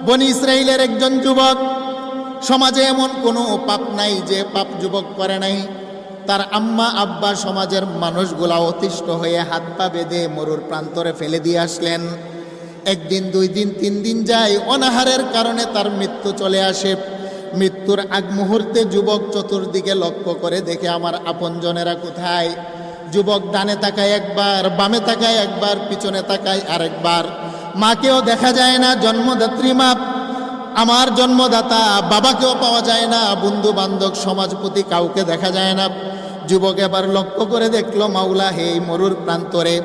বনি ইসরাইলের একজন যুবক, সমাজে এমন কোনো পাপ নাই যে পাপ যুবক করে নাই। তার আম্মা আব্বা সমাজের মানুষগুলা অতিষ্ঠ হয়ে হাত পা বেঁধে মরুর প্রান্তরে ফেলে দিয়ে আসলেন। একদিন, 2 দিন, 3 দিন যায়, অনাহারের কারণে তার মৃত্যু চলে আসে। মৃত্যুর আগ মুহূর্তে যুবক চতুর্দিকে লক্ষ্য করে দেখে আমার আপনজনেরা কোথায়। যুবক ডানে তাকায় একবার, বামে তাকায় একবার, পিছনে তাকায় আরেকবার। মাকেও দেখা যায় না, জন্মদাত্রী মা, আমার জন্মদাতা বাবাকেও পাওয়া যায় না, বন্ধু বান্ধব সমাজপতি কাউকে দেখা যায় না। যুবক এবার লক্ষ্য করে দেখলো, মাওলা হে, মরুর প্রান্তরে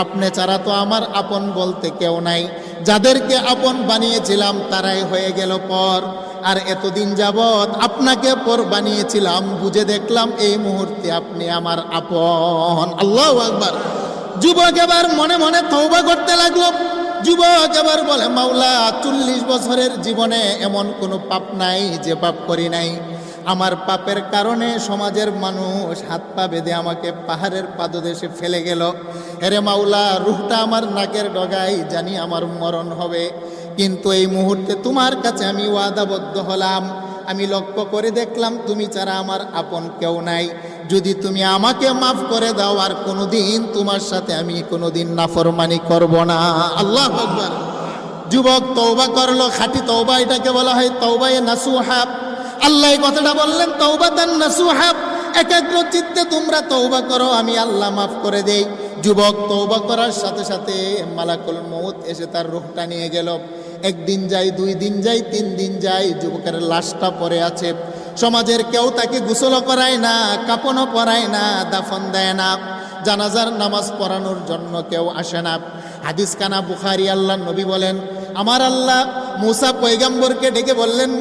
আপনি ছাড়া তো আমার আপন বলতে কেউ নাই। যাদেরকে আপন বানিয়েছিলাম তারাই হয়ে গেল পর। আর এতদিন যাবৎ আপনাকে পর বানিয়েছিলাম, বুঝে দেখলাম এই মুহূর্তে আপনি আমার আপন। আল্লাহু আকবার। যুবক এবার মনে মনে তওবা করতে লাগলো। যুবক এবার বলে, মাওলা 40 বছরের জীবনে এমন কোনো পাপ নাই যে পাপ করি নাই। আমার পাপের কারণে সমাজের মানুষ হাত পা বেঁধে আমাকে পাহাড়ের পাদদেশে ফেলে গেল। হেরে মাওলা, রুহটা আমার নাকের ডগায়, জানি আমার মরণ হবে, কিন্তু এই মুহূর্তে তোমার কাছে আমি ওয়াদাবদ্ধ হলাম। আমি লক্ষ্য করে দেখলাম তুমি ছাড়া আমার আপন কেউ নাই। যদি তুমি আমাকে মাফ করে দাও, আর কোনোদিন তোমার সাথে আমি কোনোদিন নাফরমানি করব না। আল্লাহু আকবার। যুবক তওবা করলো, খাঁটি তওবা, এটাকে বলা হয় তওবায়ে নাসুহা। আল্লাহ এই কথাটা বললেন, তওবাতান নাসুহা, একাগ্র চিত্তে তোমরা তওবা করো, আমি আল্লাহ মাফ করে দেই। যুবক তওবা করার সাথে সাথে মালাকুল মউত এসে তার রূহটা নিয়ে গেল। 1 দিন যায়, 2 দিন যায়, 3 দিন যায়, যুবকের লাশটা পড়ে আছে। সমাজের কেউ তাকে গোসল করায় না, কাপনও পরায় না, দাফন দেয় না, জানাজার নামাজ পড়ানোর জন্য কেউ আসে না। হাদিস কানা বুখারী। আল্লাহ নবী বলেন, আমার আল্লাহ মুসা পয়গম্বরকে ডেকে বললেন,